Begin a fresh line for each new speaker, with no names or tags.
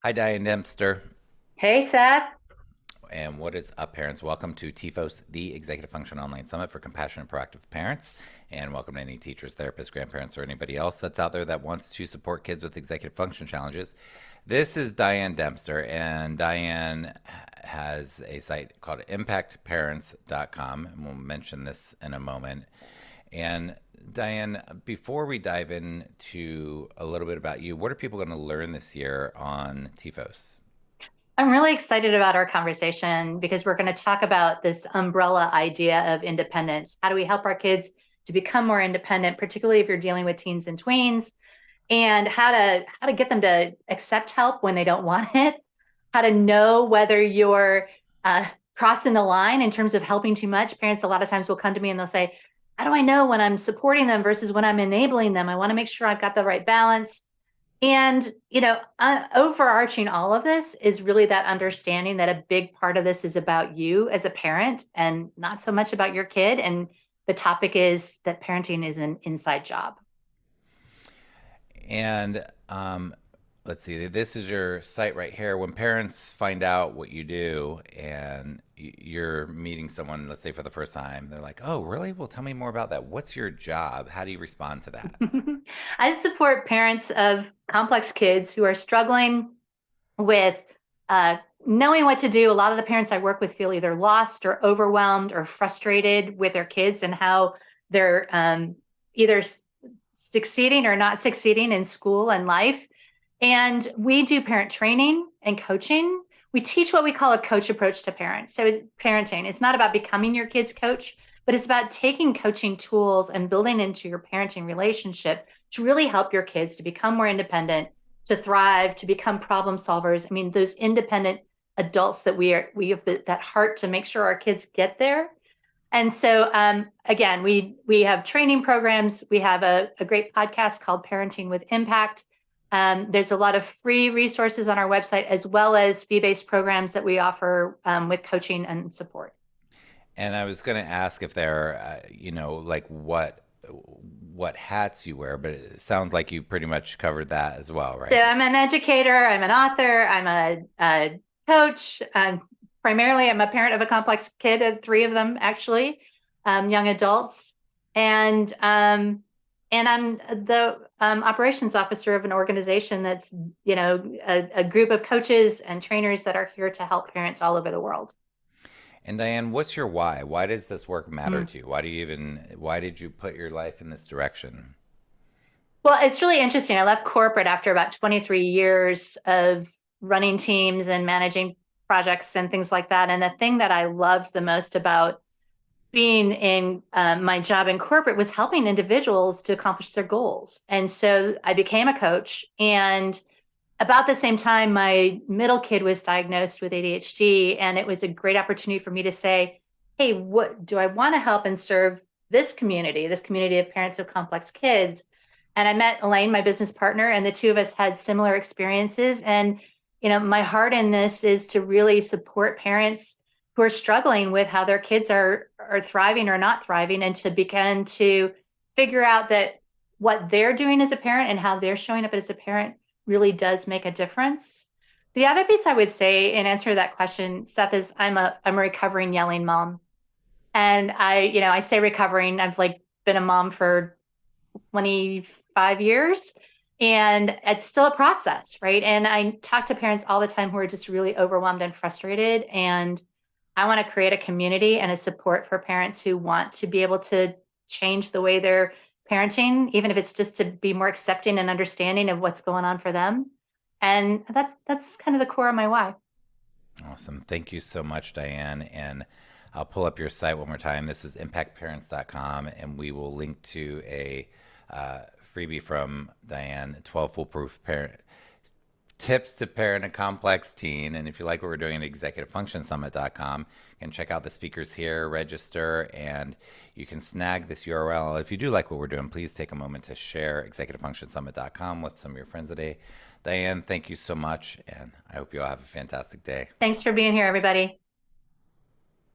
Hi, Diane Dempster.
Hey, Seth.
And what is up, parents? Welcome to TEFOS, the Executive Function Online Summit for Compassionate Proactive Parents. And welcome to any teachers, therapists, grandparents, or anybody else that's out there that wants to support kids with executive function challenges. This is Diane Dempster, and Diane has a site called impactparents.com, and we'll mention this in a moment. And Diane, before we dive into a little bit about you, what are people going to learn this year on TEFOS?
I'm really excited about our conversation because we're going to talk about this umbrella idea of independence. How do we help our kids to become more independent, particularly if you're dealing with teens and tweens, and how to get them to accept help when they don't want it, how to know whether you're crossing the line in terms of helping too much. Parents a lot of times will come to me and they'll say, how do I know when I'm supporting them versus when I'm enabling them? I want to make sure I've got the right balance. And, overarching all of this is really that understanding that a big part of this is about you as a parent and not so much about your kid. And the topic is that parenting is an inside job.
And let's see, this is your site right here. When parents find out what you do and you're meeting someone, let's say for the first time, they're like, oh, really? Well, tell me more about that. What's your job? How do you respond to that?
I support parents of complex kids who are struggling with uh, knowing what to do. A lot of the parents I work with feel either lost or overwhelmed or frustrated with their kids and how they're either succeeding or not succeeding in school and life. And we do parent training and coaching. We teach what we call a coach approach to parents. So parenting, it's not about becoming your kid's coach, but it's about taking coaching tools and building into your parenting relationship to really help your kids to become more independent, to thrive, to become problem solvers. I mean, those independent adults that we have that heart to make sure our kids get there. And so, again, we have training programs. We have a great podcast called Parenting with Impact. There's a lot of free resources on our website, as well as fee-based programs that we offer with coaching and support.
And I was going to ask if there, like what hats you wear, but it sounds like you pretty much covered that as well,
So
right?
I'm an educator, I'm an author, I'm a coach. Primarily, I'm a parent of a complex kid, three of them actually, young adults, and I'm the operations officer of an organization that's a group of coaches and trainers that are here to help parents all over the world.
And Diane, what's your why? Why does this work matter
Mm.
to you? Why did you put your life in this direction?
Well, it's really interesting. I left corporate after about 23 years of running teams and managing projects and things like that. And the thing that I loved the most about being in my job in corporate was helping individuals to accomplish their goals. And so I became a coach. And about the same time, my middle kid was diagnosed with ADHD. And it was a great opportunity for me to say, hey, what do I want to help and serve this community of parents of complex kids? And I met Elaine, my business partner, and the two of us had similar experiences. And, my heart in this is to really support parents who are struggling with how their kids are thriving or not thriving, and to begin to figure out that what they're doing as a parent and how they're showing up as a parent really does make a difference. The other piece I would say in answer to that question, Seth, is I'm a recovering yelling mom. And I say recovering, I've like been a mom for 25 years, and it's still a process, right? And I talk to parents all the time who are just really overwhelmed and frustrated. And I want to create a community and a support for parents who want to be able to change the way they're parenting, even if it's just to be more accepting and understanding of what's going on for them. And that's kind of the core of my why.
Awesome. Thank you so much, Diane. And I'll pull up your site one more time. This is impactparents.com, and we will link to a freebie from Diane, 12 foolproof parent tips to parent a complex teen. And if you like what we're doing at executivefunctionsummit.com, you can check out the speakers here, register, and you can snag this URL. If you do like what we're doing, please take a moment to share executivefunctionsummit.com with some of your friends today. Diane, thank you so much, and I hope you all have a fantastic day.
Thanks for being here, everybody.